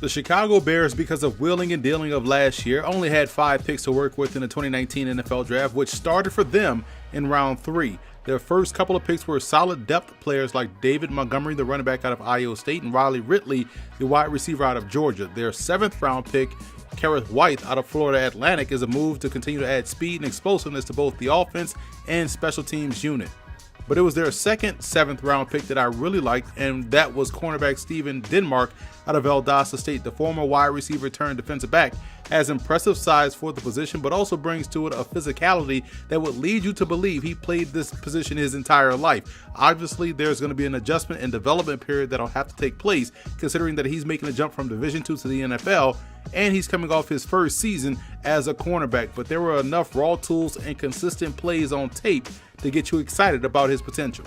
The Chicago Bears, because of wheeling and dealing of last year, only had 5 picks to work with in the 2019 NFL Draft, which started for them in round 3. Their first couple of picks were solid depth players like David Montgomery, the running back out of Iowa State, and Riley Ridley, the wide receiver out of Georgia. Their 7th round pick, Kerrith White out of Florida Atlantic, is a move to continue to add speed and explosiveness to both the offense and special teams unit. But it was their second 7th round pick that I really liked, and that was cornerback Steven Denmark out of Valdosta State. The former wide receiver turned defensive back has impressive size for the position, but also brings to it a physicality that would lead you to believe he played this position his entire life. Obviously, there's going to be an adjustment and development period that'll have to take place, considering that he's making a jump from Division II to the NFL, and he's coming off his first season as a cornerback. But there were enough raw tools and consistent plays on tape to get you excited about his potential.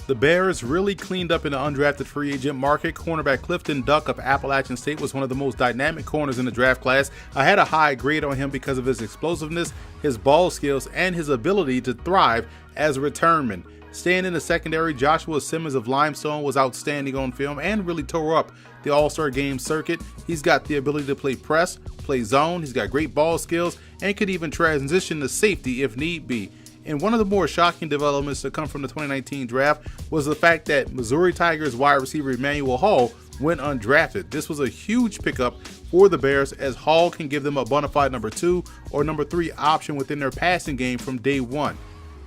The Bears really cleaned up in the undrafted free agent market. Cornerback Clifton Duck of Appalachian State was one of the most dynamic corners in the draft class. I had a high grade on him because of his explosiveness, his ball skills, and his ability to thrive as a returnman. Staying in the secondary, Joshua Simmons of Limestone was outstanding on film and really tore up the All-Star game circuit. He's got the ability to play press, play zone, he's got great ball skills, and could even transition to safety if need be. And one of the more shocking developments to come from the 2019 draft was the fact that Missouri Tigers wide receiver Emmanuel Hall went undrafted. This was a huge pickup for the Bears, as Hall can give them a bona fide number 2 or number 3 option within their passing game from day one.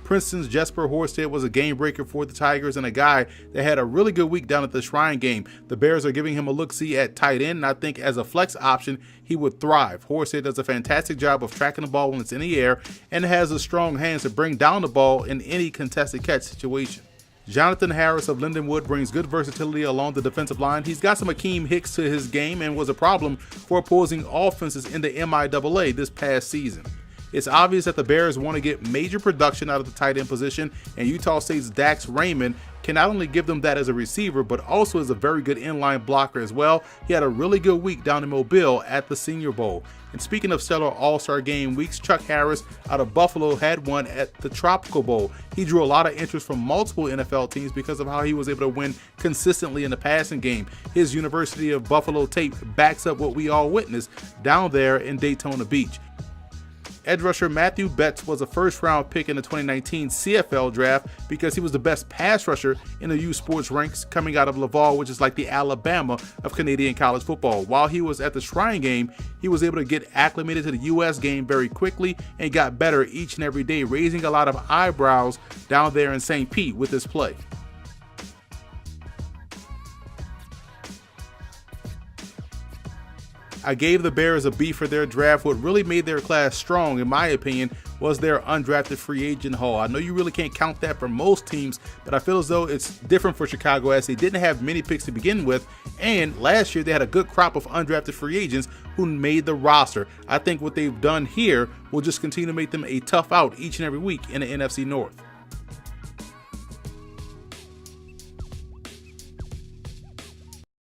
Princeton's Jesper Horsted was a game breaker for the Tigers and a guy that had a really good week down at the Shrine game. The Bears are giving him a look-see at tight end, and I think as a flex option, he would thrive. Horsted does a fantastic job of tracking the ball when it's in the air and has a strong hands to bring down the ball in any contested catch situation. Jonathan Harris of Lindenwood brings good versatility along the defensive line. He's got some Akeem Hicks to his game and was a problem for opposing offenses in the MIAA this past season. It's obvious that the Bears want to get major production out of the tight end position, and Utah State's Dax Raymond can not only give them that as a receiver, but also as a very good inline blocker as well. He had a really good week down in Mobile at the Senior Bowl. And speaking of stellar All-Star game weeks, Chuck Harris out of Buffalo had one at the Tropical Bowl. He drew a lot of interest from multiple NFL teams because of how he was able to win consistently in the passing game. His University of Buffalo tape backs up what we all witnessed down there in Daytona Beach. Edge rusher Matthew Betts was a first-round pick in the 2019 CFL draft because he was the best pass rusher in the U Sports ranks coming out of Laval, which is like the Alabama of Canadian college football. While he was at the Shrine game, he was able to get acclimated to the U.S. game very quickly and got better each and every day, raising a lot of eyebrows down there in St. Pete with his play. I gave the Bears a B for their draft. What really made their class strong, in my opinion, was their undrafted free agent haul. I know you really can't count that for most teams, but I feel as though it's different for Chicago as they didn't have many picks to begin with, and last year they had a good crop of undrafted free agents who made the roster. I think what they've done here will just continue to make them a tough out each and every week in the NFC North.